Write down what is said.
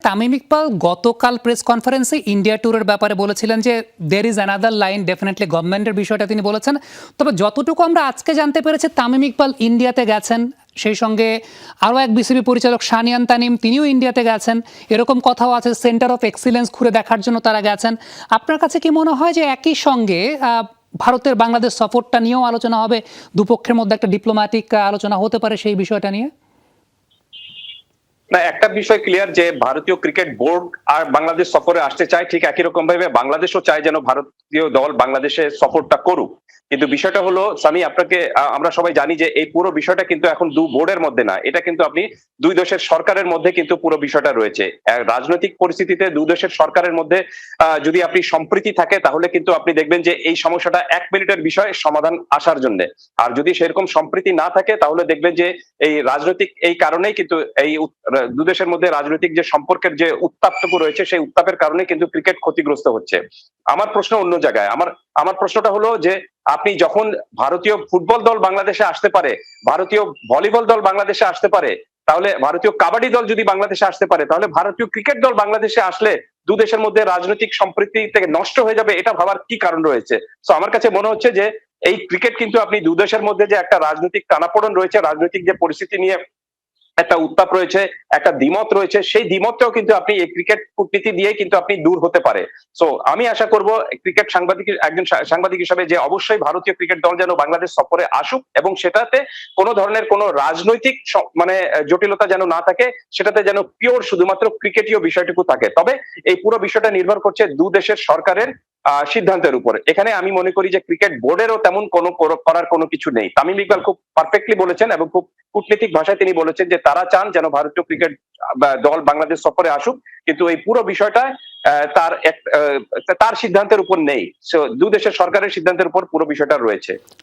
তামিম ইকবাল গতকাল প্রেস কনফারেন্সে ইন্ডিয়া ট্যুরের ব্যাপারে বলেছিলেন যে there is another line, definitely গভর্নমেন্টের বিষয়টা তিনি বলেছেন। তবে যতটুকু আমরা আজকে জানতে পেরেছি তামিম ইকবাল ইন্ডিয়াতে গেছেন, সেই সঙ্গে আরও এক বিসিবি পরিচালক সানিয়ান তানিম তিনিও ইন্ডিয়াতে গেছেন, এরকম কথাও আছে সেন্টার অফ এক্সিলেন্স ঘুরে দেখার জন্য তারা গেছেন। আপনার কাছে কি মনে হয় যে একই সঙ্গে ভারতের বাংলাদেশ সফরটা নিয়েও আলোচনা হবে, দুপক্ষের মধ্যে একটা ডিপ্লোম্যাটিক আলোচনা হতে পারে সেই বিষয়টা নিয়ে? না, একটা বিষয় ক্লিয়ার যে ভারতীয় ক্রিকেট বোর্ড আর বাংলাদেশ সফরে আসতে চায়, ঠিক একই রকম ভাবে বাংলাদেশও চায় যেন ভারতীয় দল বাংলাদেশে সফরটা করুক। কিন্তু বিষয়টা হলো সামি, আপনাকে আমরা সবাই জানি যে এই পুরো বিষয়টা কিন্তু এখন দু বোর্ডের মধ্যে না, এটা কিন্তু আপনি দুই দেশের সরকারের মধ্যে কিন্তু পুরো বিষয়টা রয়েছে। রাজনৈতিক পরিস্থিতিতে দুই দেশের সরকারের মধ্যে যদি আপনি সম্প্রীতি থাকে তাহলে কিন্তু আপনি দেখবেন যে এই সমস্যাটা 1 মিনিটের বিষয় সমাধান আসার জন্য। আর যদি সেরকম সম্প্রীতি না থাকে তাহলে দেখবেন যে এই রাজনৈতিক এই কারণেই কিন্তু এই দু দেশের মধ্যে রাজনৈতিক যে সম্পর্কের যে উত্তাপটুকু রয়েছে সেই উত্তাপের কারণে কিন্তু ক্রিকেট ক্ষতিগ্রস্ত হচ্ছে। আমার প্রশ্ন অন্য জায়গায়। আমার প্রশ্নটা হলো যে আপনি যখন ভারতীয় ফুটবল দল বাংলাদেশে আসতে পারে, ভারতীয় ভলিবল দল বাংলাদেশে আসতে পারে, তাহলে ভারতীয় কাবাডি দল যদি বাংলাদেশে আসতে পারে, তাহলে ভারতীয় ক্রিকেট দল বাংলাদেশে আসলে দু দেশের মধ্যে রাজনৈতিক সম্প্রীতি থেকে নষ্ট হয়ে যাবে, এটা ভাবার কি কারণ রয়েছে? তো আমার কাছে মনে হচ্ছে যে এই ক্রিকেট কিন্তু আপনি দু দেশের মধ্যে যে একটা রাজনৈতিক টানাপোড়েন রয়েছে, রাজনৈতিক যে পরিস্থিতি নিয়ে একটা উত্তাপ রয়েছে, একটা দ্বিমত রয়েছে, সেই দ্বিমতটাও কিন্তু আপনি এই ক্রিকেট কূটনীতি দিয়ে কিন্তু আপনি দূর হতে পারে। সো আমি আশা করব ক্রিকেট সাংবাদিক, একজন সাংবাদিক হিসেবে, যে অবশ্যই ভারতীয় ক্রিকেট দল যেন বাংলাদেশ সফরে আসুক এবং সেটাতে কোনো ধরনের কোনো রাজনৈতিক মানে জটিলতা যেন না থাকে, সেটাতে যেন পিওর শুধুমাত্র ক্রিকেটীয় বিষয়টুকু থাকে। তবে এই পুরো বিষয়টা নির্ভর করছে দু দেশের সরকারের সিদ্ধান্তের উপর। এখানে আমি মনে করি যে ক্রিকেট বোর্ডেরও তেমন কোনো করার কোনো কিছু নেই। তামিম ইকবাল খুব পারফেক্টলি বলেছেন এবং খুব কূটনীতিক ভাষায় তিনি বলেছেন যে তারা চান যেন ভারতীয় ক্রিকেট দল বাংলাদেশ সফরে আসুক, কিন্তু এই পুরো বিষয়টা তার সিদ্ধান্তের উপর নেই। দু দেশের সরকারের সিদ্ধান্তের উপর পুরো বিষয়টা রয়েছে।